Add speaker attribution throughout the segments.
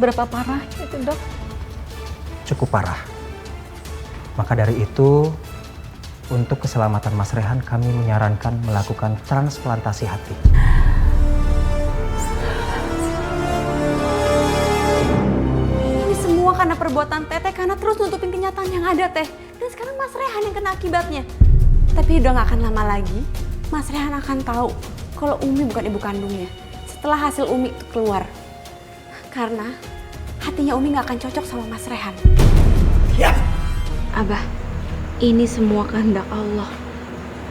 Speaker 1: Seberapa parah itu, Dok?
Speaker 2: Cukup parah. Maka dari itu, untuk keselamatan Mas Rehan, kami menyarankan melakukan transplantasi hati.
Speaker 1: Ini semua karena perbuatan Teteh, karena terus nutupin kenyataan yang ada, Teh. Dan sekarang Mas Rehan yang kena akibatnya. Tapi udah gak akan lama lagi, Mas Rehan akan tahu kalau Umi bukan ibu kandungnya. Setelah hasil Umi itu keluar. Karena hatinya Umi gak akan cocok sama Mas Rehan.
Speaker 3: Ya.
Speaker 1: Abah, ini semua kehendak Allah.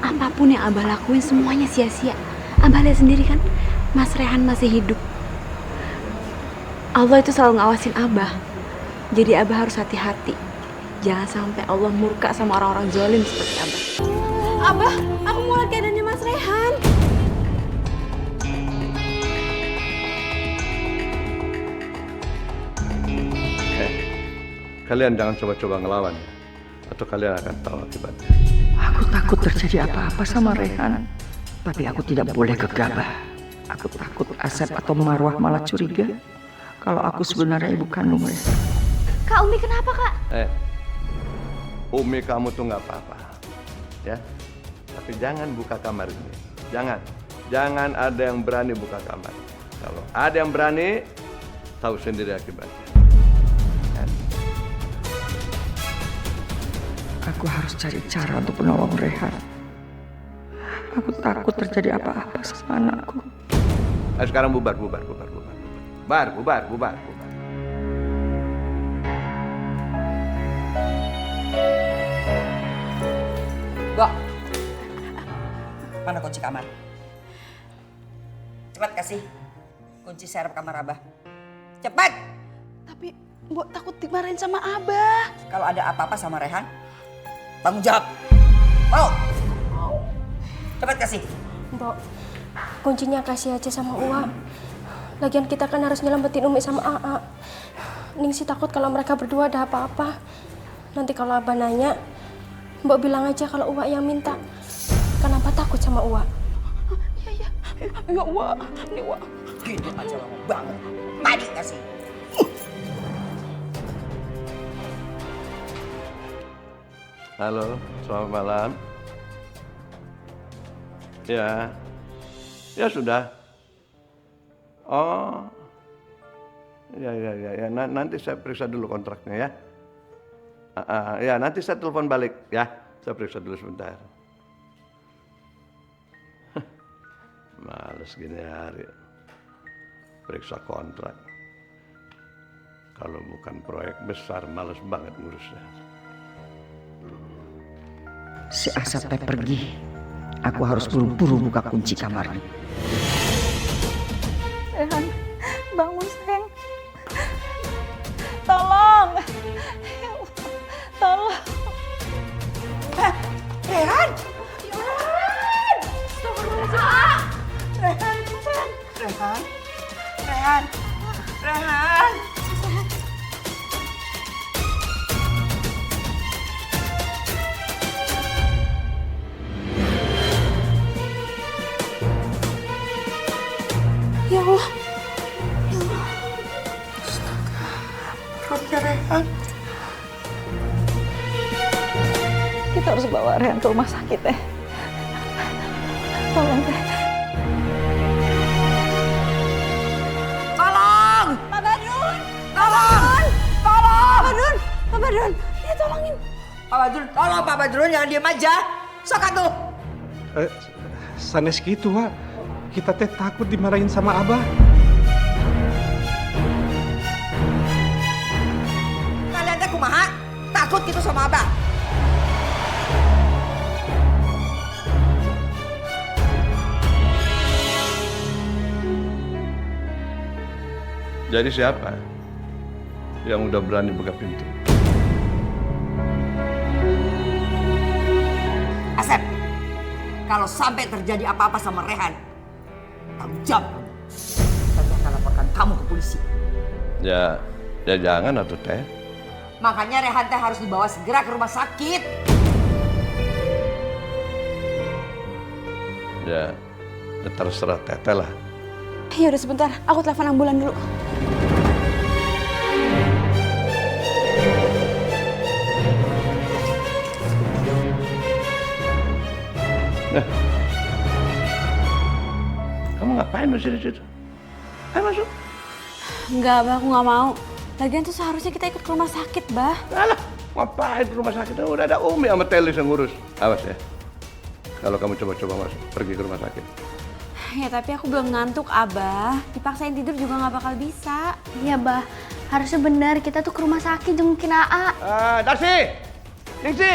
Speaker 1: Apapun yang Abah lakuin semuanya sia-sia. Abah lihat sendiri kan, Mas Rehan masih hidup. Allah itu selalu ngawasin Abah. Jadi Abah harus hati-hati. Jangan sampai Allah murka sama orang-orang zalim seperti Abah. Abah, aku mau lihat keadaannya Mas Rehan.
Speaker 4: Kalian jangan coba-coba ngelawan, atau kalian akan tahu akibatnya.
Speaker 3: Aku takut terjadi apa-apa sama Rehan. Tapi aku tidak boleh gegabah. Aku takut Asep atau Marwah malah curiga kalau aku sebenarnya ibu kandung Rehan.
Speaker 1: Kak Umi kenapa, Kak?
Speaker 4: Umi kamu tuh nggak apa-apa, ya. Tapi jangan buka kamar ini. Jangan ada yang berani buka kamar. Kalau ada yang berani, tahu sendiri akibatnya.
Speaker 3: Aku harus cari cara untuk menolong Rehan. Aku takut terjadi apa-apa sama anakku.
Speaker 4: Ayo sekarang bubar.
Speaker 3: Gok, mana kunci kamar? Cepat kasih kunci serep kamar Abah. Cepat!
Speaker 1: Tapi Mbok takut dimarahin sama Abah.
Speaker 3: Kalau ada apa-apa sama Rehan, tanggung jawab. Mau? Cepat kasih.
Speaker 5: Mbok, kuncinya kasih aja sama Uwa. Lagian kita kan harus nyelamatin Umi sama Aa. Ningsi takut kalau mereka berdua ada apa-apa. Nanti kalau Abah nanya, Mbok bilang aja kalau Uwa yang minta. Kenapa takut sama Uwa?
Speaker 1: Iya, Uwa. Ini Uwa.
Speaker 3: Gini aja lama banget. Tadi kasih.
Speaker 4: Halo, selamat malam. Ya sudah. Oh, ya. Nanti saya periksa dulu kontraknya ya. Ya, nanti saya telepon balik ya. Saya periksa dulu sebentar. Males gini hari. Periksa kontrak. Kalau bukan proyek besar, males banget ngurusnya.
Speaker 3: Si Asep pergi. Aku harus buru-buru buka kunci kamarnya.
Speaker 1: Rehan, bangun sayang. Tolong. Tolong.
Speaker 3: Rehan! Rehan!
Speaker 1: Ya Allah.
Speaker 3: Perutnya Rehan.
Speaker 1: Kita harus bawa Rehan ke rumah sakit, Teh. Tolong, Teh.
Speaker 3: Tolong!
Speaker 1: Pak Badrun!
Speaker 3: Tolong! Tolong!
Speaker 1: Pak Badrun! Ya tolongin.
Speaker 3: Pak Badrun, tolong Pak Badrun, jangan diam aja. Sok atuh.
Speaker 6: Sanes gitu, Wak. Kita teh takut dimarahin sama Abah.
Speaker 3: Kalian teh kumaha? Takut gitu sama Abah?
Speaker 4: Jadi siapa yang udah berani buka pintu?
Speaker 3: Asep, kalau sampai terjadi apa-apa sama Rehan, tanggung jawab kamu. Saya akan laporkan kamu ke polisi.
Speaker 4: Ya jangan atuh Teh.
Speaker 3: Makanya Rehan teh harus dibawa segera ke rumah sakit.
Speaker 4: Ya terserah Teteh lah.
Speaker 1: Ya udah sebentar, aku telepon ambulan dulu.
Speaker 4: ngapain masih di situ? Ayo masuk.
Speaker 1: Enggak, Bah, aku nggak mau. Lagian tuh seharusnya kita ikut ke rumah sakit, Bah.
Speaker 4: Alah, ngapain ke rumah sakit? Udah ada Umi sama Telis yang ngurus. Awas ya. Kalau kamu coba-coba masuk, pergi ke rumah sakit.
Speaker 1: Ya tapi aku belum ngantuk, Abah. Dipaksain tidur juga nggak bakal bisa.
Speaker 7: Iya, Bah. Harusnya benar kita tuh ke rumah sakit jengukin AA.
Speaker 4: Darsi! Ningsi!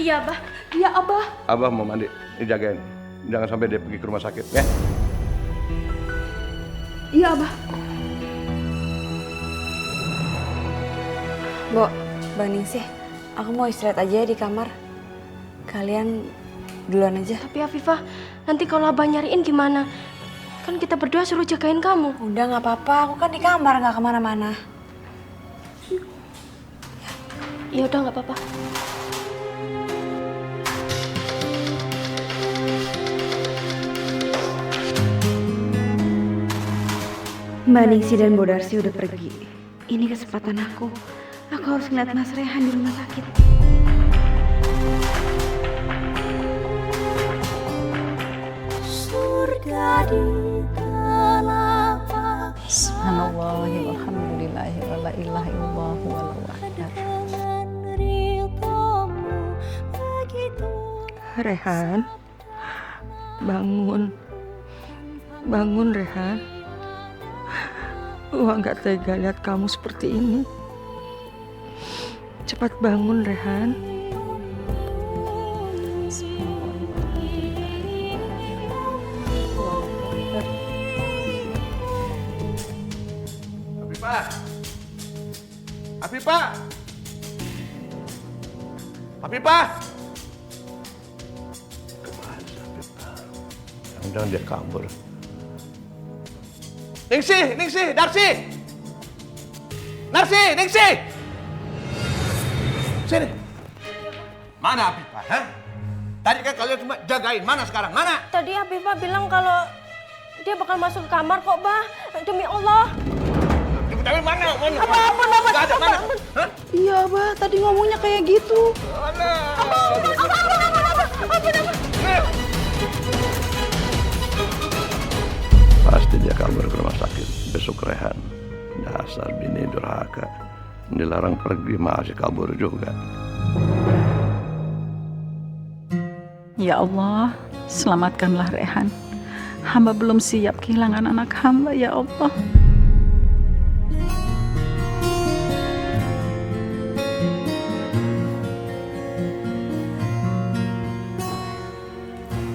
Speaker 5: Iya, Bah. Iya, Abah.
Speaker 4: Abah mau mandi, ini jagain. Jangan sampai dia pergi ke rumah sakit, ya?
Speaker 5: Iya, Abah.
Speaker 1: Bo, Bang Ningsih, aku mau istirahat aja di kamar. Kalian duluan aja.
Speaker 5: Tapi Afifah, nanti kalau Abah nyariin gimana? Kan kita berdua suruh jagain kamu.
Speaker 1: Udah nggak apa-apa, aku kan di kamar nggak kemana-mana.
Speaker 5: Ya udah nggak apa-apa.
Speaker 1: Mbak Ningsih dan Bo Darsi udah pergi. Ini kesempatan aku. Aku harus ngeliat Mas Rehan di rumah sakit. Surga di tanah.
Speaker 8: Subhanallah, alhamdulillah, la ilaha illallah, wallahu akbar.
Speaker 3: Rehan, bangun. Bangun, Rehan. Wah, nggak tega lihat kamu seperti ini. Cepat bangun, Rehan.
Speaker 4: Afifah! Afifah! Afifah! Kemana sih Afifah? Jangan-jangan dia kabur. Ningsih, Darsi! Darsi, Ningsih! Sini. Mana Afifah, ha? Tadi kan kalian cuma jagain, mana sekarang, mana?
Speaker 5: Tadi Afifah bilang kalau dia bakal masuk ke kamar kok, Bah. Demi Allah.
Speaker 4: Tapi mana?
Speaker 5: Apa?
Speaker 4: Gak ada, mana? Hah?
Speaker 8: Iya, Bah, tadi ngomongnya kayak gitu.
Speaker 4: Mana? Pasti dia kabur ke rumah sakit besok Rehan. Dasar bini durhaka. Dilarang pergi masih kabur juga.
Speaker 8: Ya Allah, selamatkanlah Rehan. Hamba belum siap kehilangan anak hamba, ya Allah.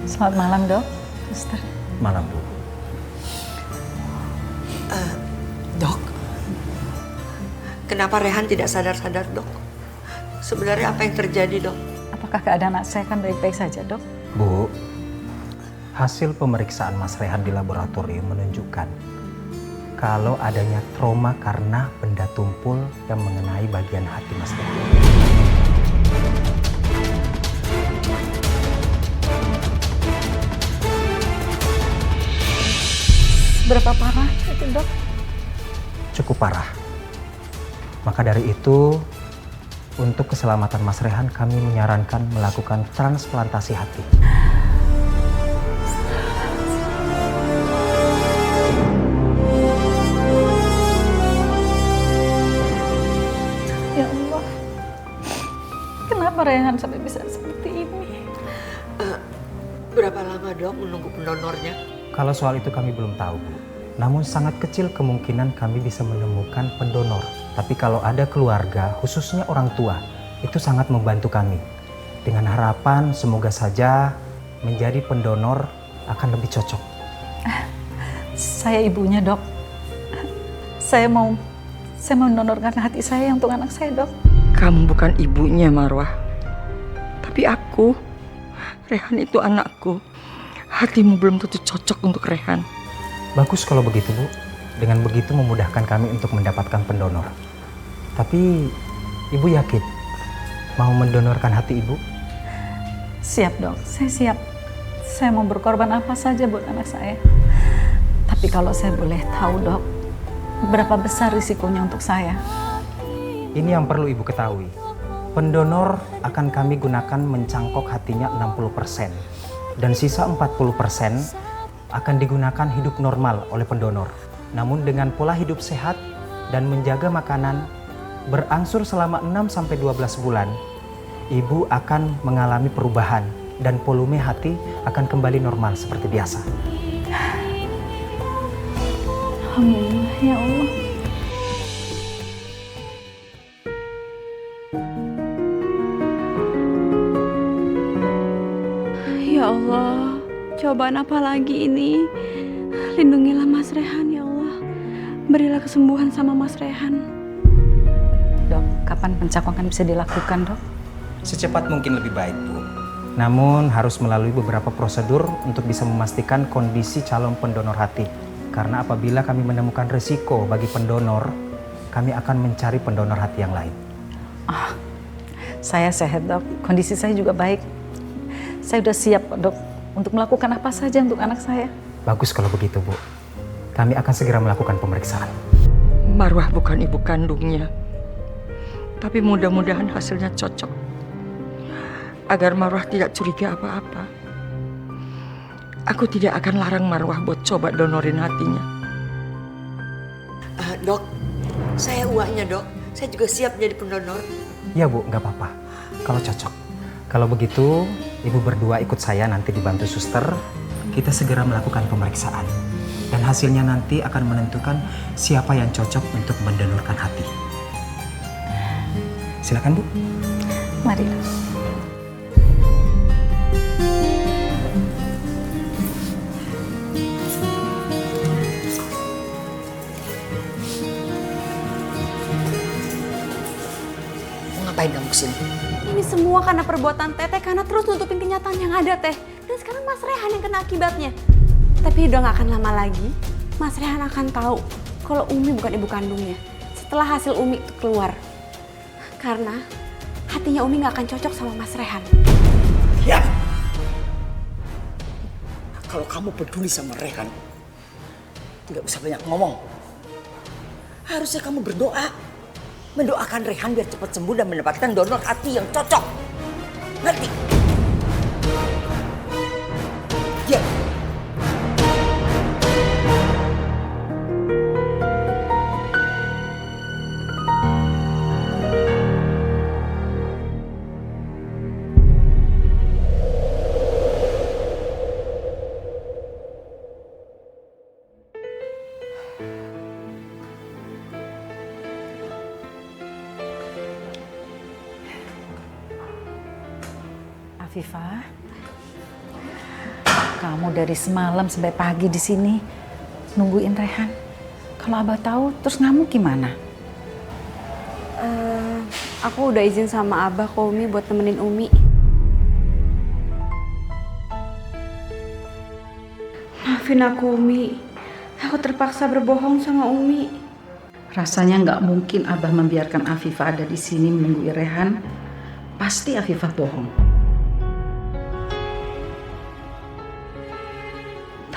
Speaker 8: Selamat malam, Dok. Suster.
Speaker 2: Malam, Bu.
Speaker 3: Dok, kenapa Rehan tidak sadar-sadar, Dok? Sebenarnya apa yang terjadi, Dok?
Speaker 8: Apakah keadaan anak saya kan baik-baik saja, Dok?
Speaker 2: Bu, hasil pemeriksaan Mas Rehan di laboratorium menunjukkan kalau adanya trauma karena benda tumpul yang mengenai bagian hati Mas Rehan.
Speaker 8: Berapa parah itu, Dok?
Speaker 2: Cukup parah. Maka dari itu, untuk keselamatan Mas Rehan, kami menyarankan melakukan transplantasi hati.
Speaker 8: Ya Allah, kenapa Rehan sampai bisa seperti ini?
Speaker 3: Berapa lama, Dok, menunggu pendonornya?
Speaker 2: Kalau soal itu kami belum tahu, Bu. Namun sangat kecil kemungkinan kami bisa menemukan pendonor. Tapi kalau ada keluarga, khususnya orang tua, itu sangat membantu kami. Dengan harapan semoga saja menjadi pendonor akan lebih cocok.
Speaker 8: Saya ibunya, Dok. Saya mau mendonorkan hati saya untuk anak saya, Dok.
Speaker 3: Kamu bukan ibunya, Marwah. Tapi aku, Rehan itu anakku. Hatimu belum tentu cocok untuk Rehan.
Speaker 2: Bagus kalau begitu, Bu. Dengan begitu memudahkan kami untuk mendapatkan pendonor. Tapi Ibu yakin mau mendonorkan hati Ibu?
Speaker 8: Siap, Dok. Saya siap. Saya mau berkorban apa saja buat anak saya. Tapi kalau saya boleh tahu, Dok, berapa besar risikonya untuk saya?
Speaker 2: Ini yang perlu Ibu ketahui. Pendonor akan kami gunakan mencangkok hatinya 60%. Dan sisa 40% akan digunakan hidup normal oleh pendonor. Namun dengan pola hidup sehat dan menjaga makanan berangsur selama 6-12 bulan, ibu akan mengalami perubahan dan volume hati akan kembali normal seperti biasa.
Speaker 8: Alhamdulillah ya Allah.
Speaker 1: Ya Allah, cobaan apa lagi ini? Lindungilah Mas Rehan ya Allah. Berilah kesembuhan sama Mas Rehan.
Speaker 8: Dok, kapan pencangkokan bisa dilakukan, Dok?
Speaker 2: Secepat mungkin lebih baik, Bu. Namun harus melalui beberapa prosedur untuk bisa memastikan kondisi calon pendonor hati. Karena apabila kami menemukan risiko bagi pendonor, kami akan mencari pendonor hati yang lain.
Speaker 8: Saya sehat, Dok. Kondisi saya juga baik. Saya sudah siap, Dok, untuk melakukan apa saja untuk anak saya.
Speaker 2: Bagus kalau begitu, Bu. Kami akan segera melakukan pemeriksaan.
Speaker 3: Marwah bukan ibu kandungnya. Tapi mudah-mudahan hasilnya cocok. Agar Marwah tidak curiga apa-apa. Aku tidak akan larang Marwah buat coba donorin hatinya.
Speaker 9: Dok, saya uaknya dok. Saya juga siap jadi pendonor.
Speaker 2: Ya Bu, nggak apa-apa. Kalau cocok. Kalau begitu, Ibu berdua ikut saya nanti dibantu suster. Kita segera melakukan pemeriksaan. Dan hasilnya nanti akan menentukan siapa yang cocok untuk mendonorkan hati. Silakan Bu.
Speaker 8: Mari.
Speaker 9: Ngapain kamu kesini?
Speaker 1: Ini semua karena perbuatan Teteh, karena terus nutupin kenyataan yang ada, Teh. Dan sekarang Mas Rehan yang kena akibatnya. Tapi udah gak akan lama lagi, Mas Rehan akan tahu kalau Umi bukan ibu kandungnya. Setelah hasil Umi itu keluar. Karena hatinya Umi gak akan cocok sama Mas Rehan.
Speaker 9: Ya. Kalau kamu peduli sama Rehan, tidak usah banyak ngomong. Harusnya kamu berdoa. Mendoakan Rehan biar cepat sembuh dan mendapatkan donor hati yang cocok. Ngerti? Ya.
Speaker 8: Afifah, kamu dari semalam sampai pagi di sini nungguin Rehan. Kalau Abah tahu, terus kamu gimana?
Speaker 1: Aku udah izin sama Abah ke Umi buat temenin Umi. Maafin aku, Umi. Aku terpaksa berbohong sama Umi.
Speaker 8: Rasanya nggak mungkin Abah membiarkan Afifah ada di sini menunggu Rehan. Pasti Afifah bohong.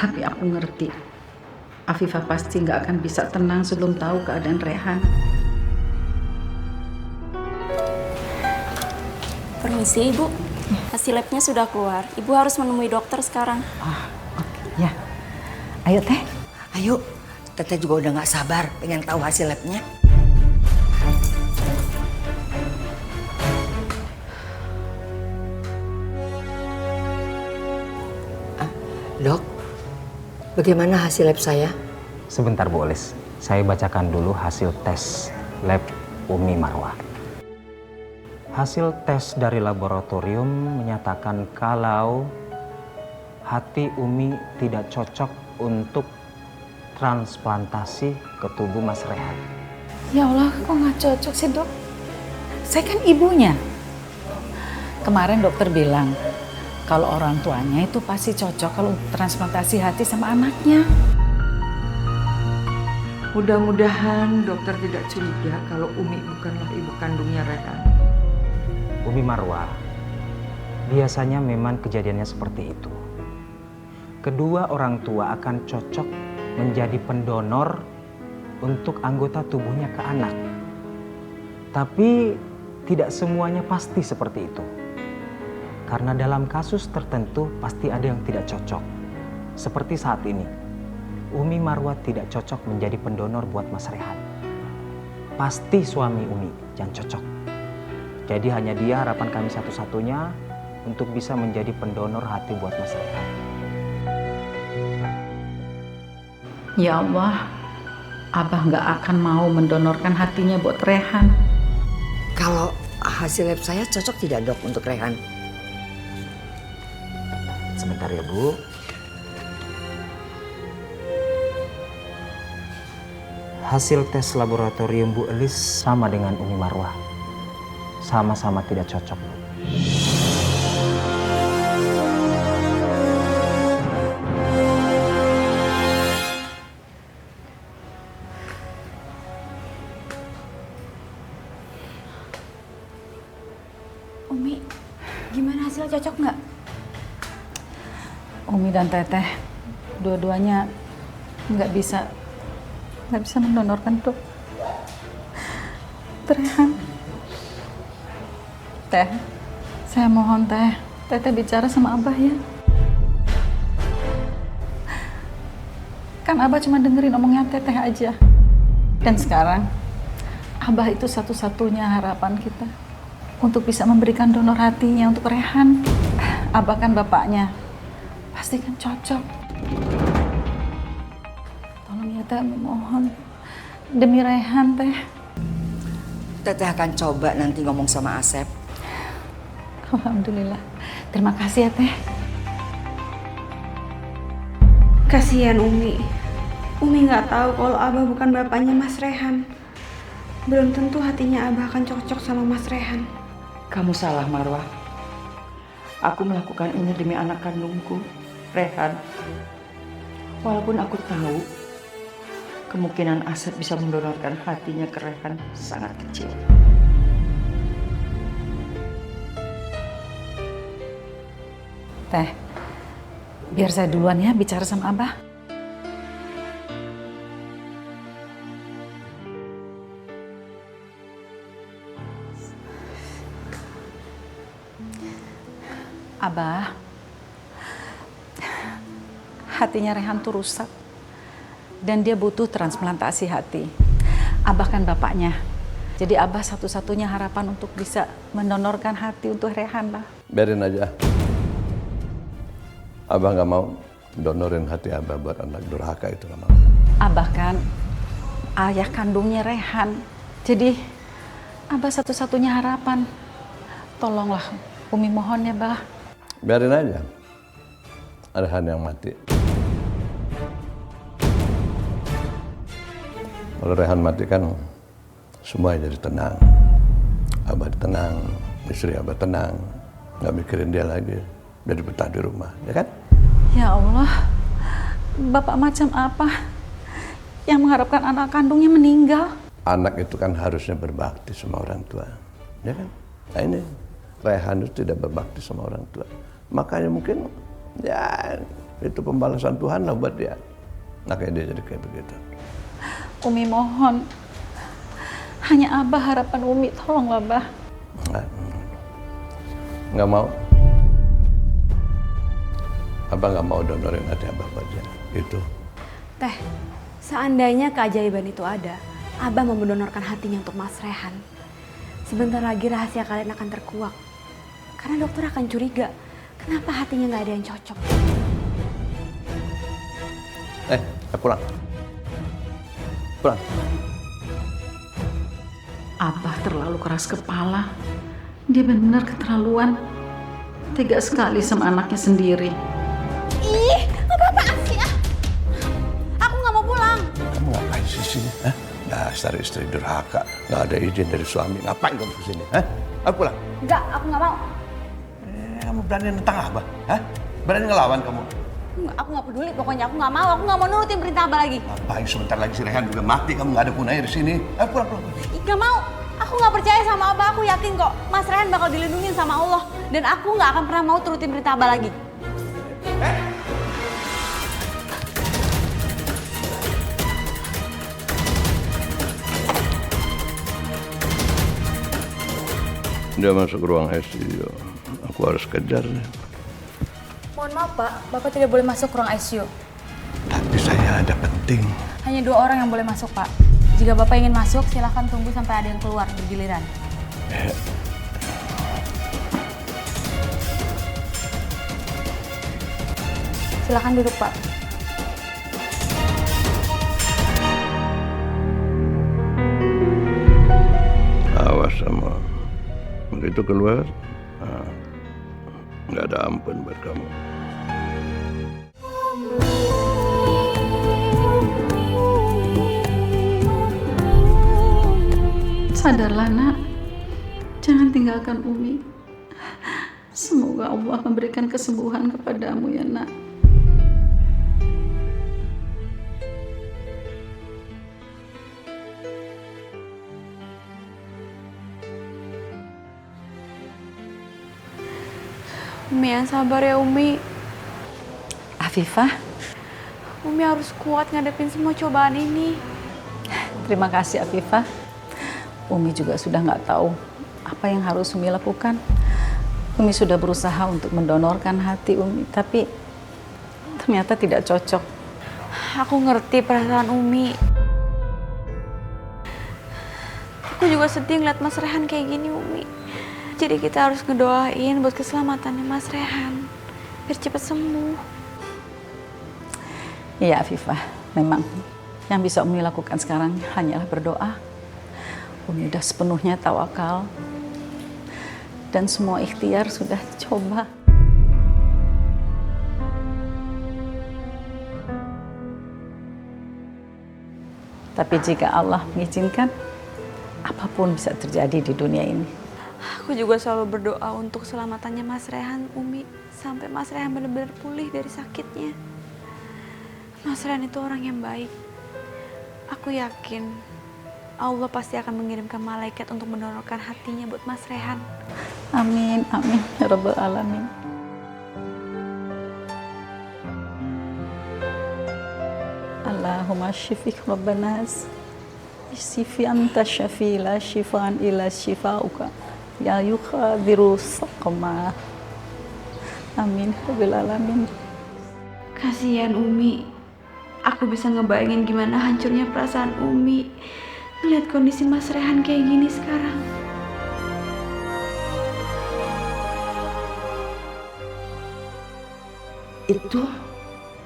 Speaker 8: Tapi aku ngerti, Afifah pasti nggak akan bisa tenang sebelum tahu keadaan Rehan.
Speaker 5: Permisi Ibu, hasil labnya sudah keluar. Ibu harus menemui dokter sekarang.
Speaker 8: Oke, ya. Ayo Teh.
Speaker 9: Ayo, Teteh juga udah gak sabar pengen tahu hasil labnya. Dok, bagaimana hasil lab saya?
Speaker 2: Sebentar Bu Olis, saya bacakan dulu hasil tes lab Umi Marwah. Hasil tes dari laboratorium menyatakan kalau hati Umi tidak cocok untuk transplantasi ke tubuh Mas Rehan.
Speaker 8: Ya Allah, kok nggak cocok sih dok? Saya kan ibunya. Kemarin dokter bilang kalau orang tuanya itu pasti cocok kalau transplantasi hati sama anaknya.
Speaker 3: Mudah-mudahan dokter tidak curiga kalau Umi bukanlah ibu kandungnya Rehan.
Speaker 2: Umi Marwah, biasanya memang kejadiannya seperti itu. Kedua orang tua akan cocok menjadi pendonor untuk anggota tubuhnya ke anak. Tapi tidak semuanya pasti seperti itu. Karena dalam kasus tertentu pasti ada yang tidak cocok. Seperti saat ini, Umi Marwah tidak cocok menjadi pendonor buat Mas Rehan. Pasti suami Umi yang cocok. Jadi hanya dia harapan kami satu-satunya untuk bisa menjadi pendonor hati buat Mas Rehan.
Speaker 8: Ya Allah, Abah nggak akan mau mendonorkan hatinya buat Rehan.
Speaker 9: Kalau hasil lab saya cocok tidak dok untuk Rehan?
Speaker 2: Sebentar ya Bu. Hasil tes laboratorium Bu Elis sama dengan Umi Marwah. Sama-sama tidak cocok, Bu.
Speaker 1: Umi, gimana hasilnya, cocok nggak?
Speaker 8: Umi dan Teteh, dua-duanya nggak bisa mendonorkan tuh Rehan. Teh, saya mohon Teteh bicara sama Abah ya. Kan Abah cuma dengerin omongnya Teteh aja. Dan sekarang Abah itu satu-satunya harapan kita untuk bisa memberikan donor hatinya untuk Rehan. Abah kan bapaknya, pasti kan cocok. Tolong ya Teh, mohon demi Rehan Teh.
Speaker 9: Teteh akan coba nanti ngomong sama Asep.
Speaker 8: Alhamdulillah, terima kasih ya Teh.
Speaker 1: Kasihan Umi. Umi nggak tahu kalau Abah bukan bapaknya Mas Rehan. Belum tentu hatinya Abah akan cocok sama Mas Rehan.
Speaker 3: Kamu salah, Marwah. Aku melakukan ini demi anak kandungku, Rehan. Walaupun aku tahu kemungkinan Asep bisa mendonorkan hatinya ke Rehan sangat kecil.
Speaker 8: Teh, biar saya duluan ya bicara sama Abah. Abah, hatinya Rehan tuh rusak dan dia butuh transplantasi hati. Abah kan bapaknya, jadi Abah satu-satunya harapan untuk bisa mendonorkan hati untuk Rehan, Bah.
Speaker 4: Biarin aja. Abah nggak mau donorin hati Abah buat anak durhaka itu, nggak mau.
Speaker 8: Abah kan ayah kandungnya Rehan, jadi Abah satu-satunya harapan. Tolonglah, Umi mohon ya, Bah.
Speaker 4: Biarin aja. Rehan yang mati. Kalau Rehan mati kan semuanya jadi tenang. Abah tenang, istri Abah tenang, nggak mikirin dia lagi, jadi betah di rumah, ya kan?
Speaker 8: Ya Allah, Bapak macam apa yang mengharapkan anak kandungnya meninggal?
Speaker 4: Anak itu kan harusnya berbakti sama orang tua, ya kan? Nah ini Rehan itu tidak berbakti sama orang tua, makanya mungkin ya itu pembalasan Tuhan lah buat dia. Makanya dia jadi kayak begitu.
Speaker 8: Umi mohon, hanya Abah harapan Umi, tolonglah Bah.
Speaker 4: Nggak mau. Abah nggak mau donorin hati Abah buat dia. Itu.
Speaker 1: Teh, seandainya keajaiban itu ada, Abah mau mendonorkan hatinya untuk Mas Rehan. Sebentar lagi rahasia kalian akan terkuak. Karena dokter akan curiga, kenapa hatinya nggak ada yang cocok.
Speaker 4: Pulang. Pulang.
Speaker 8: Abah terlalu keras kepala. Dia benar keterlaluan. Tega sekali sama anaknya sendiri.
Speaker 1: Ih, apa-apaan sih ah? Aku nggak mau pulang.
Speaker 4: Kamu ngapain sih sini? Hah? Dasar istri durhaka, nggak ada izin dari suami. Ngapain kamu kesini? Hah? Ayo pulang.
Speaker 1: Enggak, aku nggak mau.
Speaker 4: Kamu berani nentang Abah? Hah? Berani ngelawan kamu?
Speaker 1: Aku nggak peduli, pokoknya aku nggak mau. Aku nggak mau nurutin perintah Abah lagi.
Speaker 4: Ngapain sebentar lagi si Rehan juga mati, kamu nggak ada gunanya di sini. Ayo pulang.
Speaker 1: Ih, nggak mau. Aku nggak percaya sama Abah. Aku yakin kok Mas Rehan bakal dilindungi sama Allah. Dan aku nggak akan pernah mau turutin perintah Abah lagi.
Speaker 4: Dia masuk ruang ICU. Aku harus kejar dia.
Speaker 7: Mohon maaf Pak, Bapak tidak boleh masuk ruang ICU.
Speaker 4: Tapi saya ada penting.
Speaker 7: Hanya 2 orang yang boleh masuk Pak. Jika Bapak ingin masuk, silahkan tunggu sampai ada yang keluar bergiliran. Silahkan duduk Pak.
Speaker 4: Awas sama begitu keluar, nggak ada ampun buat kamu.
Speaker 8: Sadarlah nak, jangan tinggalkan Umi. Semoga Allah memberikan kesembuhan kepadamu ya nak.
Speaker 1: Umi yang sabar ya Umi.
Speaker 8: Afifah,
Speaker 1: Umi harus kuat ngadepin semua cobaan ini.
Speaker 8: terima kasih Afifah. Umi juga sudah nggak tahu apa yang harus Umi lakukan. Umi sudah berusaha untuk mendonorkan hati Umi, tapi ternyata tidak cocok.
Speaker 1: Aku ngerti perasaan Umi. Aku juga sedih ngeliat Mas Rehan kayak gini Umi. Jadi kita harus ngedoain buat keselamatannya Mas Rehan. Biar cepat sembuh.
Speaker 8: Iya Afifah, memang yang bisa Umi lakukan sekarang hanyalah berdoa. Umi sudah sepenuhnya tawakal. Dan semua ikhtiar sudah coba. Tapi jika Allah mengizinkan, apapun bisa terjadi di dunia ini.
Speaker 1: Aku juga selalu berdoa untuk keselamatannya Mas Rehan, Umi. Sampai Mas Rehan benar-benar pulih dari sakitnya. Mas Rehan itu orang yang baik. Aku yakin Allah pasti akan mengirimkan malaikat untuk mendonorkan hatinya buat Mas Rehan.
Speaker 8: Amin, amin, ya Rabbal Alamin. Allahumma syifik Rabbanas. Syifi anta syafi la syifaan ila syifauka. Ya yukhadiru saqma. Amin, ya Rabbal Alamin.
Speaker 1: Kasihan Umi. Aku bisa ngebayangin gimana hancurnya perasaan Umi ngeliat kondisi Mas Rehan kayak gini sekarang.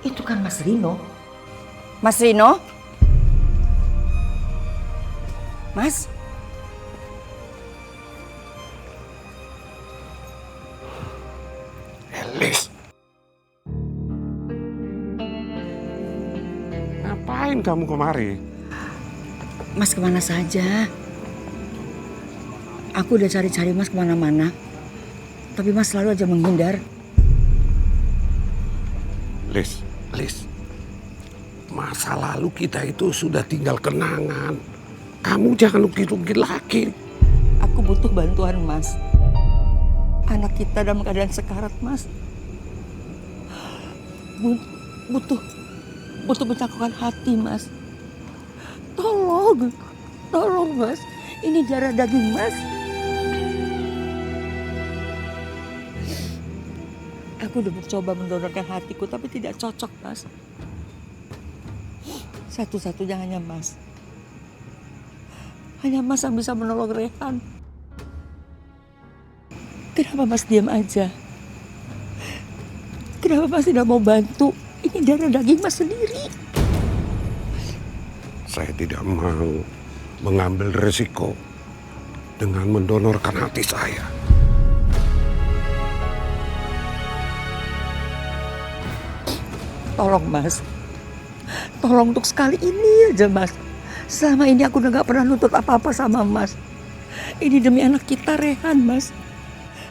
Speaker 9: Itu kan Mas Rino. Mas Rino? Mas?
Speaker 6: Elis. Ngapain kamu kemari?
Speaker 9: Mas kemana saja? Aku udah cari-cari Mas kemana-mana. Tapi Mas selalu aja menghindar.
Speaker 6: Lis. Masa lalu kita itu sudah tinggal kenangan. Kamu jangan ungkit-ungkit lagi.
Speaker 9: Aku butuh bantuan Mas. Anak kita dalam keadaan sekarat Mas. Butuh mencakupkan hati Mas. Tolong Mas. Ini darah daging Mas. Aku udah mencoba mendonorkan hatiku tapi tidak cocok Mas. Satu-satunya hanya Mas. Hanya Mas yang bisa menolong Rehan. Kenapa Mas diam aja? Kenapa Mas tidak mau bantu? Ini darah daging Mas sendiri.
Speaker 6: Saya tidak mau mengambil resiko dengan mendonorkan hati saya.
Speaker 9: Tolong Mas. Tolong untuk sekali ini aja Mas. Selama ini aku udah gak pernah nuntut apa-apa sama Mas. Ini demi anak kita Rehan Mas.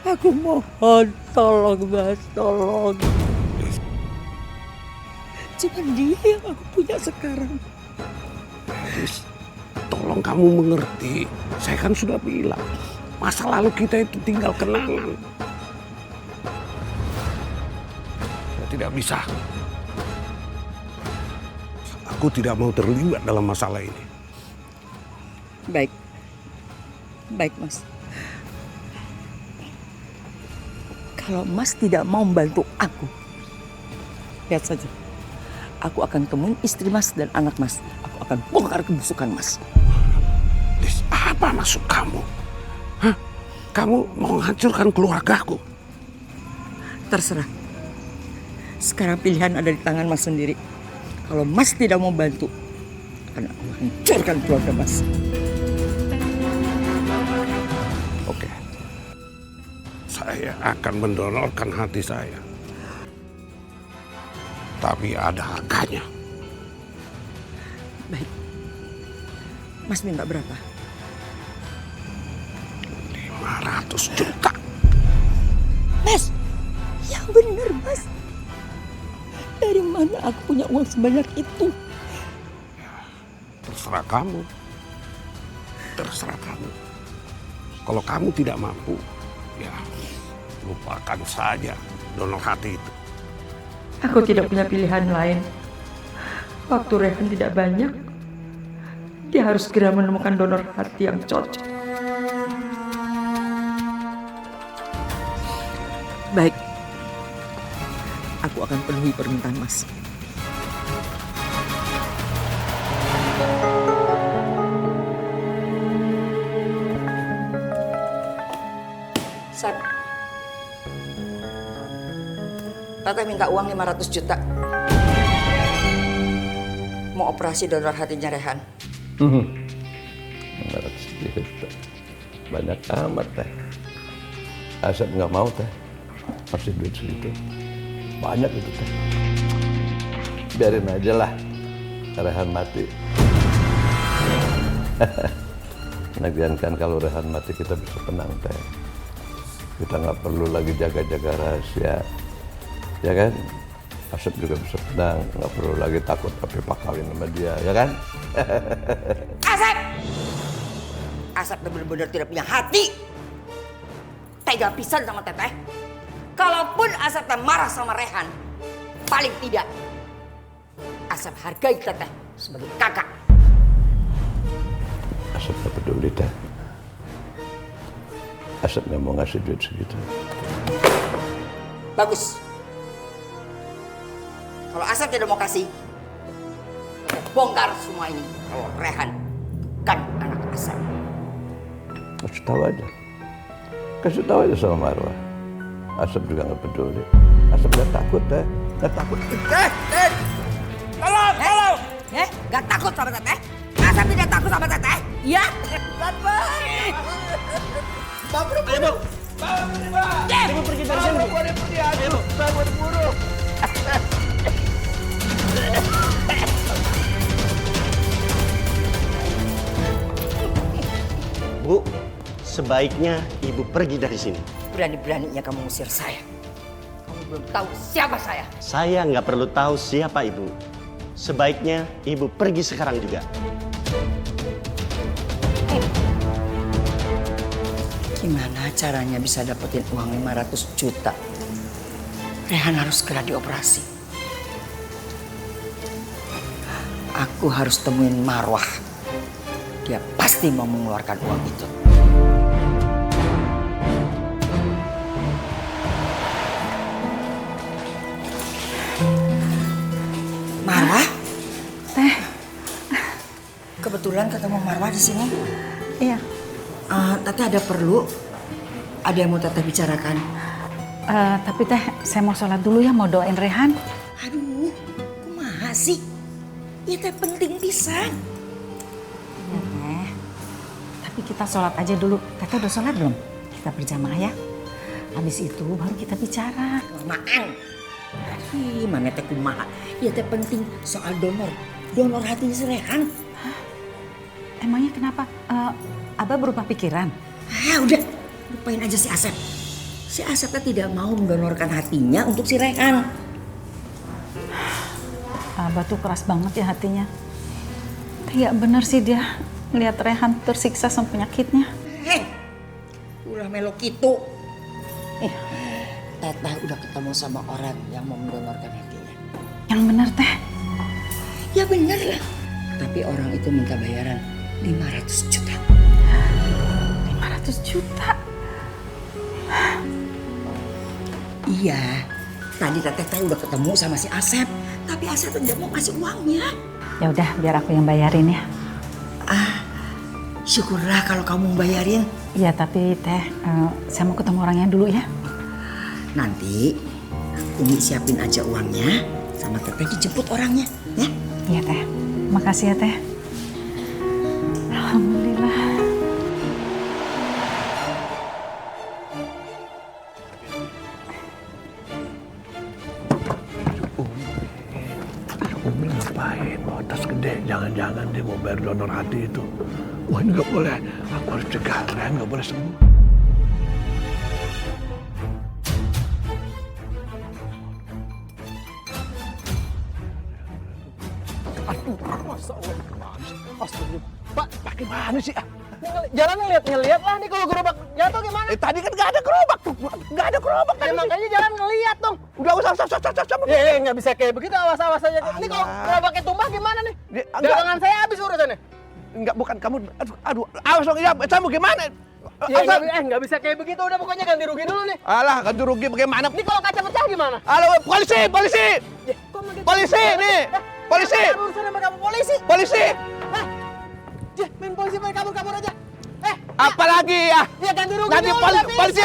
Speaker 9: Aku mohon tolong Mas, tolong. Cuma dia yang aku punya sekarang.
Speaker 6: Elis, tolong kamu mengerti. Saya kan sudah bilang, masa lalu kita itu tinggal kenangan. Saya tidak bisa. Aku tidak mau terlibat dalam masalah ini.
Speaker 9: Baik Mas.
Speaker 3: Kalau Mas tidak mau membantu aku, lihat saja. Aku akan temuin istri Mas dan anak Mas. Aku akan bongkar kebusukan Mas.
Speaker 6: Lis, apa maksud kamu? Hah? Kamu mau menghancurkan keluargaku?
Speaker 3: Terserah. Sekarang pilihan ada di tangan Mas sendiri. Kalau Mas tidak mau bantu, akan aku hancurkan keluarga Mas.
Speaker 6: Oke. Saya akan mendonorkan hati saya. Tapi ada harganya.
Speaker 3: Baik. Mas minta berapa?
Speaker 6: 500 juta.
Speaker 3: Mas, yang benar Mas. Dari mana aku punya uang sebanyak itu?
Speaker 6: Terserah kamu. Terserah kamu. Kalau kamu tidak mampu, ya lupakan saja donor hati itu.
Speaker 3: Aku tidak punya pilihan lain. Waktu Rehan tidak banyak, dia harus segera menemukan donor hati yang cocok. Baik, aku akan penuhi permintaan Mas. Sat, Tata minta uang 500 juta. Mau operasi donor hatinya Rehan.
Speaker 4: 500 juta. Banyak amat teh. Asep nggak mau teh. Masih duit segitu. Banyak itu teh. Biarin aja lah. Rehan mati. Lagian kan kalau Rehan mati kita bisa tenang teh. Kita nggak perlu lagi jaga-jaga rahasia. Ya kan? Asep juga bisa tenang, nggak perlu lagi takut tapi kawin sama dia, ya kan?
Speaker 9: Asep! Asep benar-benar tidak punya hati. Tega pisan sama Teteh. Kalaupun Asep marah sama Rehan, paling tidak Asep hargai Teteh sebagai kakak.
Speaker 4: Asep nggak peduli teh. Asep nggak mau ngasih duit segitu.
Speaker 9: Bagus. Kalau Asep tidak mau kasih, bongkar semua ini. Kalau Rehan bukan anak Asep.
Speaker 4: Kasih tahu aja. Kasih tahu aja sama Marwah. Asep juga nggak peduli. Asep nggak takut teh. Nggak takut.
Speaker 9: Tolong! Gak takut sama Teteh? Asep tidak takut sama Teteh? Ya? Ibu pergi dari sini.
Speaker 10: Bu, sebaiknya ibu pergi dari sini.
Speaker 9: Berani-beraninya kamu ngusir saya. Kamu belum tahu siapa saya.
Speaker 10: Saya nggak perlu tahu siapa ibu. Sebaiknya ibu pergi sekarang juga.
Speaker 9: Gimana caranya bisa dapetin uang 500 juta? Rehan harus segera dioperasi. Aku harus temuin Marwah. Dia pasti mau mengeluarkan uang itu. Marwah?
Speaker 8: Teh.
Speaker 9: Kebetulan ketemu Marwah di sini.
Speaker 8: Iya.
Speaker 9: Teteh ada perlu? Ada yang mau Teteh bicarakan?
Speaker 8: Tapi Teh, saya mau sholat dulu ya, mau doain Rehan.
Speaker 9: Aduh, kumaha sih? Ya teh penting pisan.
Speaker 8: Tapi kita sholat aja dulu. Teteh udah sholat belum? Kita berjamaah ya. Habis itu baru kita bicara.
Speaker 9: Kelamaan. Mana teh kumaha? Ya teh penting soal donor hatinya si Rehan.
Speaker 8: Emangnya kenapa? Abah berubah pikiran?
Speaker 9: Udah, lupain aja si Asep. Si Asep tidak mau mendonorkan hatinya untuk si Rehan.
Speaker 8: Abah tuh keras banget ya hatinya. Tidak benar sih dia ngeliat Rehan tersiksa sama penyakitnya.
Speaker 9: Ulah melo gitu. Teteh udah ketemu sama orang yang mau mendonorkan hatinya.
Speaker 8: Yang benar Teh?
Speaker 9: Ya bener lah. Tapi orang itu minta bayaran 500 juta.
Speaker 8: 500 juta?
Speaker 9: Iya, tadi teteh udah ketemu sama si Asep, tapi Asep tidak mau kasih uangnya.
Speaker 8: Ya udah, biar aku yang bayarin ya.
Speaker 9: Syukurlah kalau kamu bayarin.
Speaker 8: Iya, tapi Teh, saya mau ketemu orangnya dulu ya.
Speaker 9: Nanti Umi siapin aja uangnya, sama teteh dijemput orangnya, ya?
Speaker 8: Iya Teh, makasih ya Teh. Alhamdulillah.
Speaker 6: Umi ngapain bawa tas gede? Jangan-jangan dia mau bayar donor hati itu. Wah, ini nggak boleh. Aku harus cegah Rehan nggak boleh sembuh. Aduh, masa Allah gimana sih? Astagfirullah. Pak, bagaimana sih?
Speaker 11: Jalan ngeliat lah nih kalau gerobak jatuh gimana?
Speaker 6: Tadi kan nggak ada gerobak tuh. Nggak ada gerobak tadi.
Speaker 11: Makanya jalan ngeliat dong.
Speaker 6: Udah usah.
Speaker 11: Ya nggak bisa kayak begitu, awas aja. Ini kalau gerobaknya tumbah gimana nih? Dagangan saya habis urusannya.
Speaker 6: Enggak, bukan kamu. Aduh, awas dong. Ya, kamu gimana?
Speaker 11: Nggak bisa kayak begitu. Udah pokoknya ganti rugi dulu nih.
Speaker 6: Alah, ganti rugi bagaimana?
Speaker 11: Ini kalau kaca pecah gimana?
Speaker 6: Halo, polisi! Polisi nih! Polisi!
Speaker 11: Urusan sama kamu polisi.
Speaker 6: Polisi!
Speaker 11: Main polisi main kabur aja.
Speaker 6: Apalagi ya?
Speaker 11: Ya ganti rugi.
Speaker 6: Nanti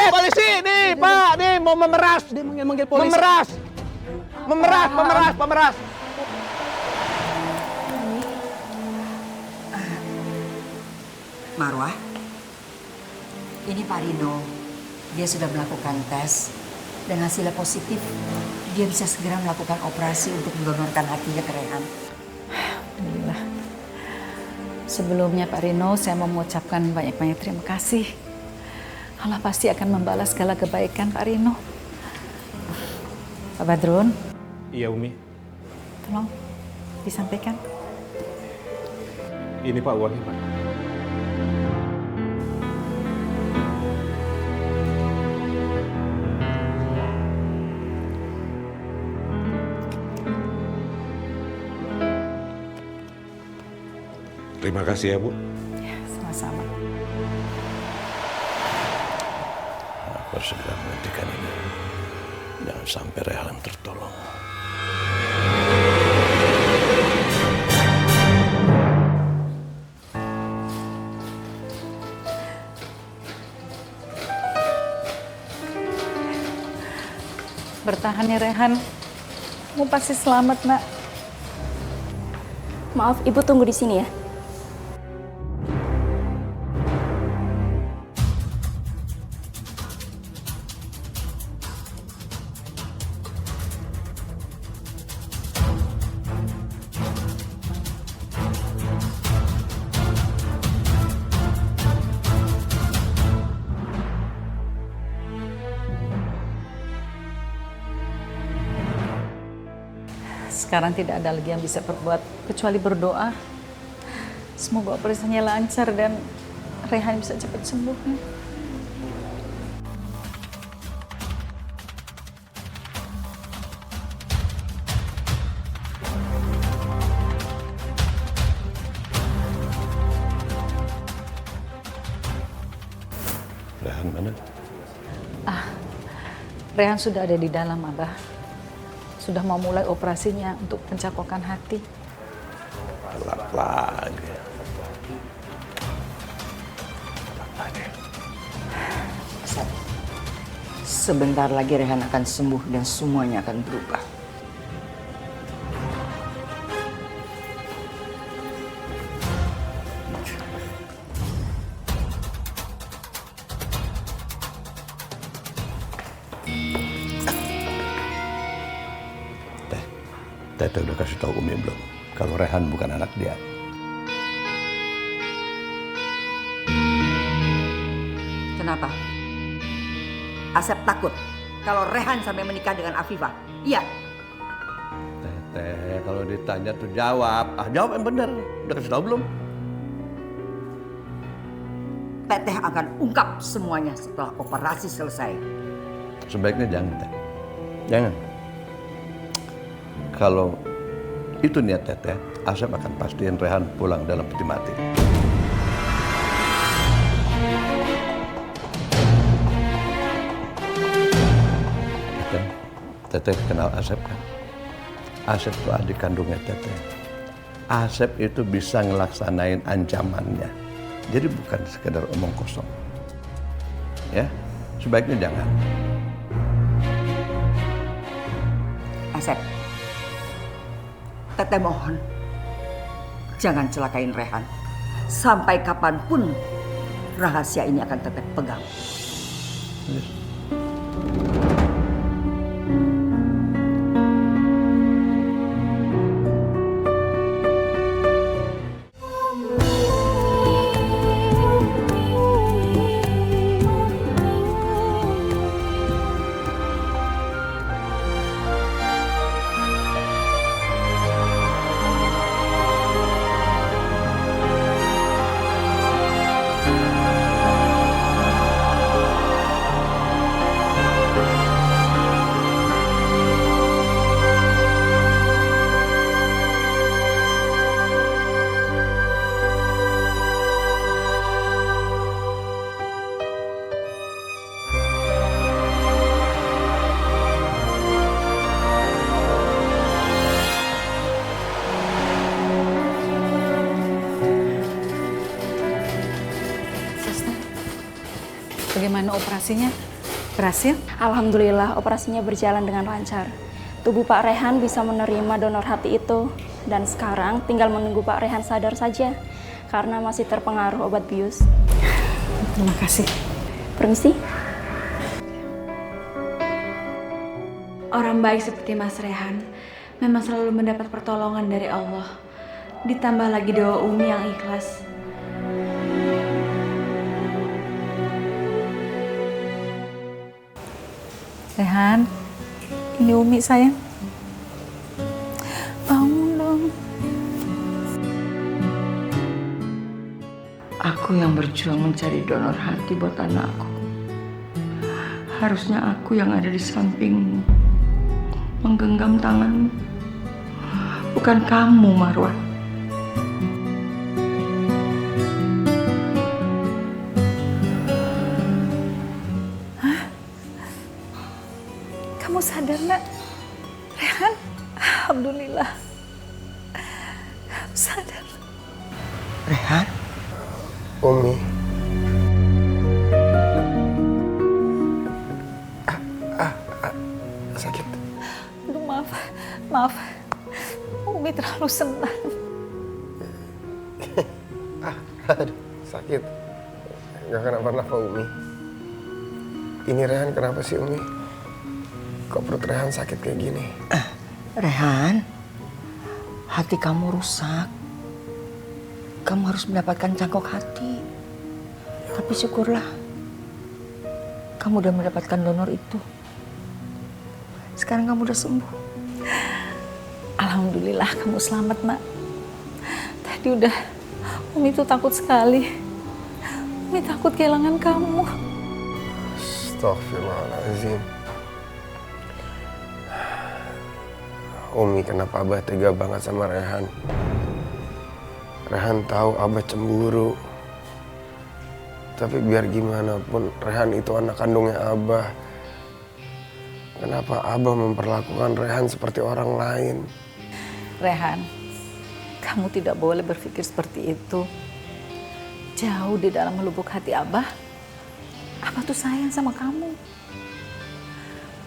Speaker 6: polisi nih, Pak, nih mau memeras.
Speaker 11: Dia manggil polisi.
Speaker 6: Memeras.
Speaker 9: Marwah, ini Pak Rino. Dia sudah melakukan tes dan hasilnya positif. Dia bisa segera melakukan operasi untuk mendonorkan hatinya ke Rehan.
Speaker 8: Alhamdulillah. Sebelumnya Pak Rino, saya mau mengucapkan banyak-banyak terima kasih. Allah pasti akan membalas segala kebaikan Pak Rino. Pak Badrun.
Speaker 12: Iya Umi.
Speaker 8: Tolong disampaikan.
Speaker 12: Ini Pak uangnya Pak.
Speaker 6: Terima kasih ya, Bu.
Speaker 8: Ya, sama-sama.
Speaker 6: Aku harus segera menghentikan ini. Jangan sampai Rehan tertolong.
Speaker 8: Bertahan ya Rehan. Kamu pasti selamat, Nak.
Speaker 5: Maaf, Ibu tunggu di sini ya.
Speaker 8: Sekarang tidak ada lagi yang bisa berbuat kecuali berdoa. Semoga operasinya lancar dan Rehan bisa cepat sembuh.
Speaker 6: Rehan mana?
Speaker 8: Rehan sudah ada di dalam, Abah. Sudah mau mulai operasinya untuk pencakokan hati.
Speaker 6: Telat lagi.
Speaker 9: Sebentar lagi Rehan akan sembuh dan semuanya akan berubah.
Speaker 6: Teteh udah kasih tahu Umi belum? Kalau Rehan bukan anak dia.
Speaker 9: Kenapa? Asep takut kalau Rehan sampai menikah dengan Afifah. Iya.
Speaker 6: Teteh, kalau ditanya tuh jawab. Jawab yang benar. Udah kasih tahu belum?
Speaker 9: Teteh akan ungkap semuanya setelah operasi selesai.
Speaker 6: Sebaiknya jangan, Teh. Jangan. Kalau itu niat Teteh, Asep akan pastiin Rehan pulang dalam peti mati. Teteh
Speaker 4: Teteh kenal Asep kan? Asep itu adik kandungnya Teteh. Asep itu bisa ngelaksanain ancamannya. Jadi bukan sekedar omong kosong. Ya, sebaiknya jangan.
Speaker 9: Asep, Teteh mohon, jangan celakain Rehan. Sampai kapanpun rahasia ini akan Teteh pegang.
Speaker 8: Bagaimana operasinya? Berhasil?
Speaker 5: Alhamdulillah operasinya berjalan dengan lancar. Tubuh Pak Rehan bisa menerima donor hati itu. Dan sekarang tinggal menunggu Pak Rehan sadar saja. Karena masih terpengaruh obat bius.
Speaker 8: Terima kasih.
Speaker 5: Permisi.
Speaker 1: Orang baik seperti Mas Rehan memang selalu mendapat pertolongan dari Allah. Ditambah lagi doa Umi yang ikhlas.
Speaker 8: Rehan, ini Umi sayang. Bangun dong.
Speaker 3: Aku yang berjuang mencari donor hati buat anakku. Harusnya aku yang ada di sampingmu, menggenggam tanganmu. Bukan kamu, Marwah.
Speaker 8: Kamu sadar, Nak? Rehan, alhamdulillah. Kamu sadar.
Speaker 11: Rehan? Umi. Sakit.
Speaker 8: Aduh, maaf. Umi terlalu senang.
Speaker 11: Aduh, sakit. Gak kenapa-napa Umi. Ini Rehan kenapa sih Umi? Kok perut Rehan sakit kayak gini?
Speaker 9: Rehan, hati kamu rusak. Kamu harus mendapatkan cangkok hati. Tapi syukurlah, kamu udah mendapatkan donor itu. Sekarang kamu udah sembuh.
Speaker 8: Alhamdulillah kamu selamat, Nak. Tadi udah, Umi tuh takut sekali. Umi takut kehilangan kamu.
Speaker 11: Astaghfirullahaladzim. Umi, kenapa Abah tega banget sama Rehan? Rehan tahu Abah cemburu. Tapi biar gimana pun, Rehan itu anak kandungnya Abah. Kenapa Abah memperlakukan Rehan seperti orang lain?
Speaker 8: Rehan, kamu tidak boleh berpikir seperti itu. Jauh di dalam lubuk hati Abah tuh sayang sama kamu.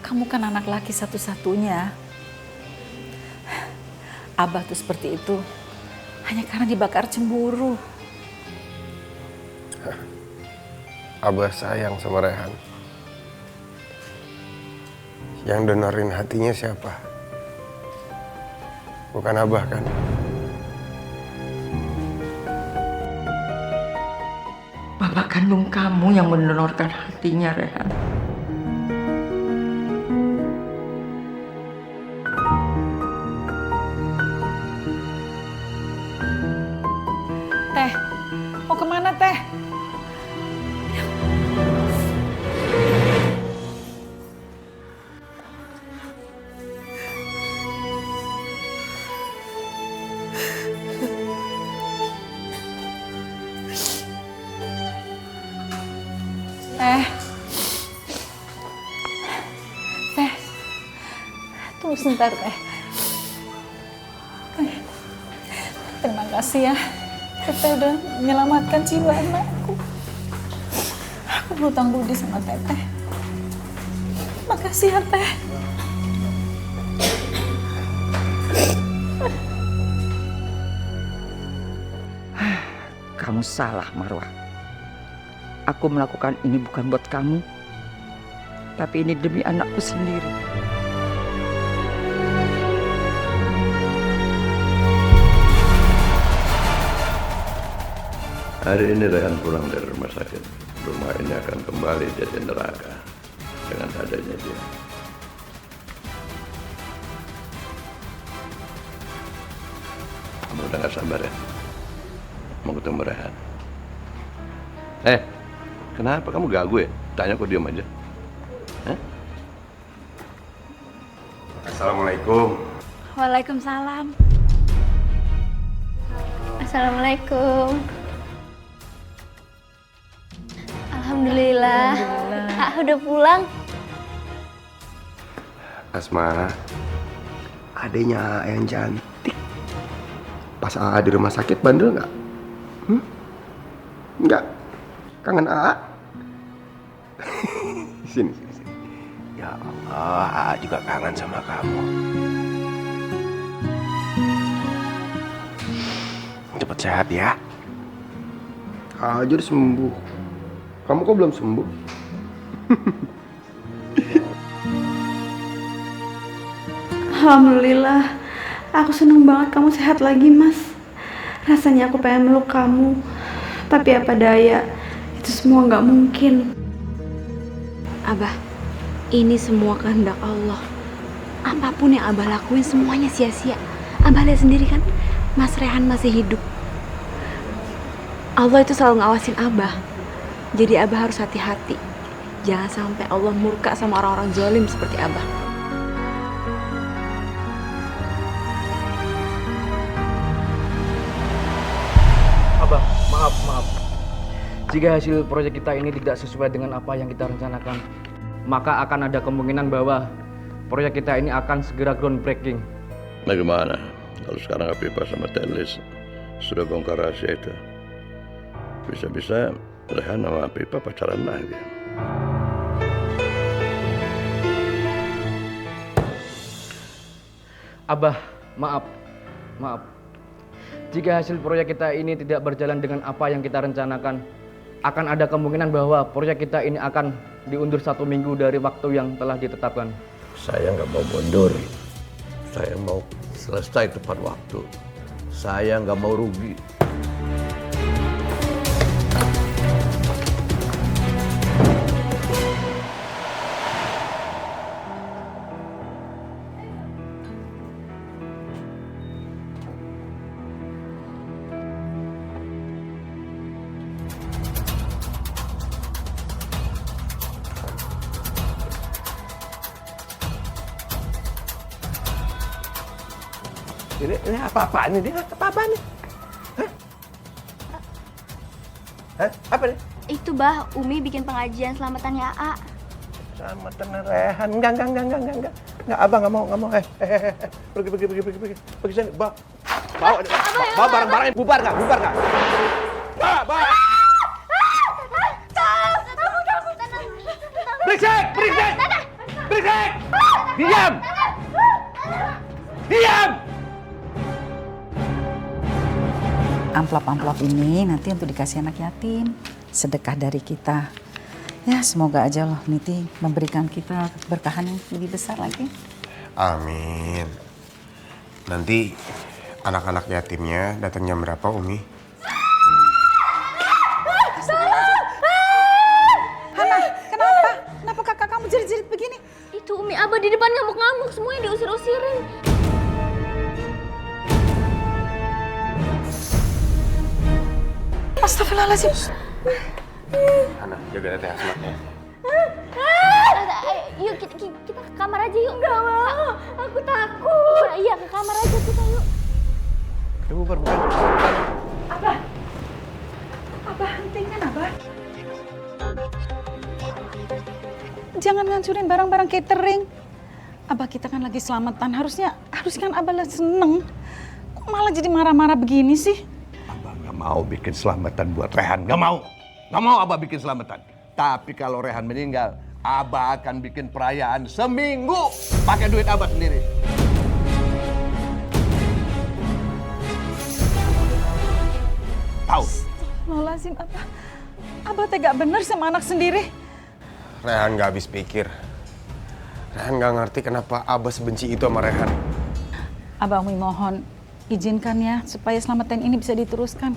Speaker 8: Kamu kan anak laki satu-satunya. Abah tuh seperti itu hanya karena dibakar cemburu.
Speaker 11: Abah sayang sama Rehan. Yang donorin hatinya siapa? Bukan Abah kan?
Speaker 3: Bapak kandung kamu yang mendonorkan hatinya, Rehan.
Speaker 8: Teh, mau kemana Teh? sebentar Teh. Terima kasih ya. Teteh udah menyelamatkan jiwa anakku. Aku berhutang budi sama Teteh. Makasih ya Teh.
Speaker 3: Kamu salah, Marwah. Aku melakukan ini bukan buat kamu, tapi ini demi anakku sendiri.
Speaker 4: Hari ini Rehan pulang dari rumah sakit. Rumah ini akan kembali jadi neraka dengan adanya dia. Kamu udah gak sabar ya? Mau ketemu Rehan. Kenapa kamu gagu ya? Tanya kok diam aja.
Speaker 11: Assalamualaikum.
Speaker 1: Waalaikumsalam. Assalamualaikum. Alhamdulillah. Udah pulang.
Speaker 11: Asma, adanya yang cantik. Pas AA di rumah sakit bandel nggak? Nggak? Kangen AA? Sini. Ya Allah, AA juga kangen sama kamu. Cepat sehat ya. AA aja udah sembuh. Kamu kok belum sembuh?
Speaker 1: Alhamdulillah. Aku seneng banget kamu sehat lagi, Mas. Rasanya aku pengen meluk kamu. Tapi apa daya, itu semua nggak mungkin. Abah, ini semua kehendak Allah. Apapun yang Abah lakuin semuanya sia-sia. Abah lihat sendiri kan, Mas Rehan masih hidup. Allah itu selalu ngawasin Abah. Jadi Abah harus hati-hati. Jangan sampai Allah murka sama orang-orang zalim seperti Abah.
Speaker 12: Abah, maaf. Jika hasil proyek kita ini tidak sesuai dengan apa yang kita rencanakan, maka akan ada kemungkinan bahwa proyek kita ini akan segera groundbreaking.
Speaker 4: Nah gimana? Kalau sekarang Afifah sama Tenlis sudah bongkar rahasia itu, bisa-bisa Rehan sama Afifah pacaran lagi.
Speaker 12: Abah, maaf. Jika hasil proyek kita ini tidak berjalan dengan apa yang kita rencanakan, akan ada kemungkinan bahwa proyek kita ini akan diundur 1 minggu dari waktu yang telah ditetapkan.
Speaker 4: Saya nggak mau mundur. Saya mau selesai tepat waktu. Saya nggak mau rugi. Ini apa-apaan nih? Apa-apaan nih? Hah? Apa nih?
Speaker 13: Itu bah, Umi bikin pengajian selamatannya AA.
Speaker 4: Selamatan Rehan. Enggak. Enggak, Abang nggak mau. Pergi sini. Bawa barang-barangnya. Bubar nggak? Bawa. Berisik! Diam!
Speaker 8: Amplop-amplop ini nanti untuk dikasih anak yatim. Sedekah dari kita. Ya, semoga aja Allah Niti memberikan kita keberkahan yang lebih besar lagi.
Speaker 11: Amin. Nanti anak-anak yatimnya datang jam berapa, Umi?
Speaker 8: Hana, kenapa? Kenapa kakak kamu jerit-jerit begini?
Speaker 13: Itu Umi Abah di depan ngamuk-ngamuk, semuanya diusir-usirin.
Speaker 8: Astagfirullahaladzim.
Speaker 11: Hana, jaga Teteh Asmatnya.
Speaker 13: Yuk kita ke kamar aja yuk. Enggak mau, aku takut. Iya ke kamar aja kita yuk.
Speaker 4: Bubar.
Speaker 8: Abah, hentikan Abah. Jangan ngancurin barang-barang catering. Abah kita kan lagi selamatan, harusnya kan Abah lah seneng. Kok malah jadi marah-marah begini sih?
Speaker 4: Abah nggak mau bikin selamatan buat Rehan, nggak mau Abah bikin selamatan. Tapi kalau Rehan meninggal, Abah akan bikin perayaan seminggu pakai duit Abah sendiri. Tahu?
Speaker 8: Astagfirullahaladzim, Abah tega bener sama anak sendiri.
Speaker 11: Rehan gak habis pikir. Rehan gak ngerti kenapa Abah sebenci itu sama Rehan.
Speaker 8: Abah Umi mohon, izinkan ya supaya selamatan ini bisa diteruskan.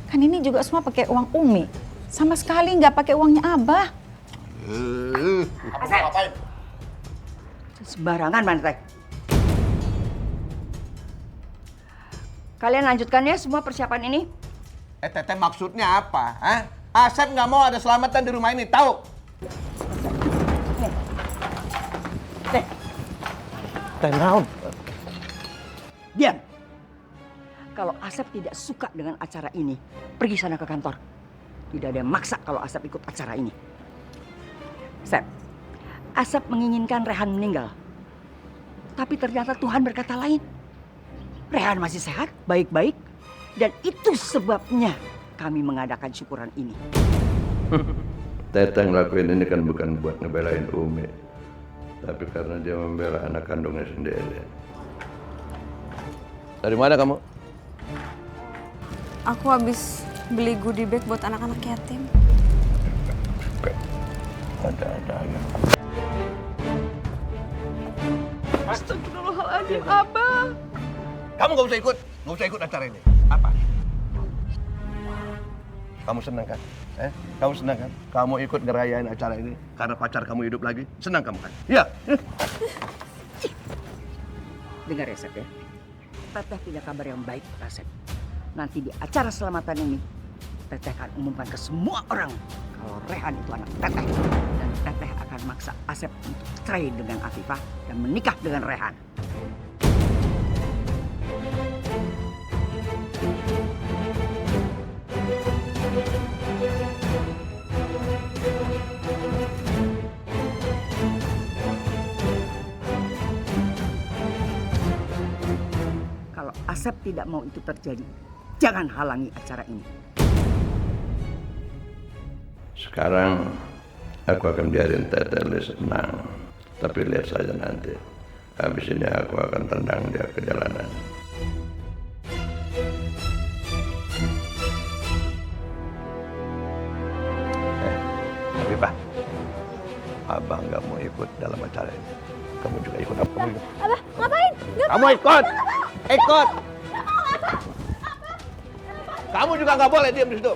Speaker 8: Kan ini juga semua pakai uang Umi. Sama sekali nggak pakai uangnya Abah.
Speaker 9: Asep! Ngapain? Sembarangan, Mantek. Kalian lanjutkan ya semua persiapan ini.
Speaker 4: Teteh maksudnya apa? Hah? Asep nggak mau ada selamatan di rumah ini, tahu?
Speaker 9: Teh naon? Diam. Kalau Asep tidak suka dengan acara ini, pergi sana ke kantor. Tidak ada yang maksa kalau Asep ikut acara ini. Asep, Asep menginginkan Rehan meninggal. Tapi ternyata Tuhan berkata lain. Rehan masih sehat, baik-baik. Dan itu sebabnya kami mengadakan syukuran ini.
Speaker 4: Teteh ngelakuin ini kan bukan buat ngebelain Umi, tapi karena dia membela anak kandungnya sendiri. Dari mana kamu?
Speaker 1: Aku habis beli goodie bag buat anak-anak yatim.
Speaker 4: Ada aja.
Speaker 3: Astagfirullahaladzim, Abah.
Speaker 4: Kamu nggak usah ikut acara ini. Apa? Kamu senang kan? Kamu senang kan? Kamu ikut ngerayain acara ini karena pacar kamu hidup lagi? Senang kamu kan? Iya.
Speaker 9: Dengar ya, Sep ya. Teteh punya kabar yang baik, Asep. Nanti di acara selamatan ini, Teteh akan umumkan ke semua orang kalau Rehan itu anak Teteh. Dan Teteh akan maksa Asep untuk cerai dengan Afifah dan menikah dengan Rehan. Kalau Asep tidak mau itu terjadi, jangan halangi acara ini.
Speaker 4: Sekarang aku akan biarin Teteh senang. Tapi lihat saja nanti. Habis ini aku akan tendang dia ke jalanan. Afifah, Abah nggak mau ikut dalam acara ini. Kamu juga ikut. Kamu ikut.
Speaker 13: Abah, ngapain?
Speaker 4: Kamu ikut. Ikut. Kamu juga nggak boleh diam di situ.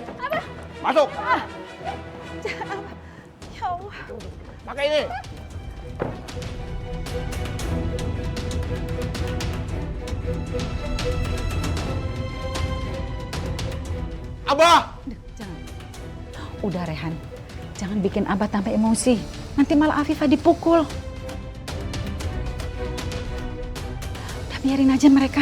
Speaker 4: Masuk.
Speaker 8: Ya Allah.
Speaker 4: Pakai ini. Abah.
Speaker 8: Jangan. Udah Rehan, jangan bikin Abah tambah emosi. Nanti malah Afifah dipukul. Udah biarin aja mereka.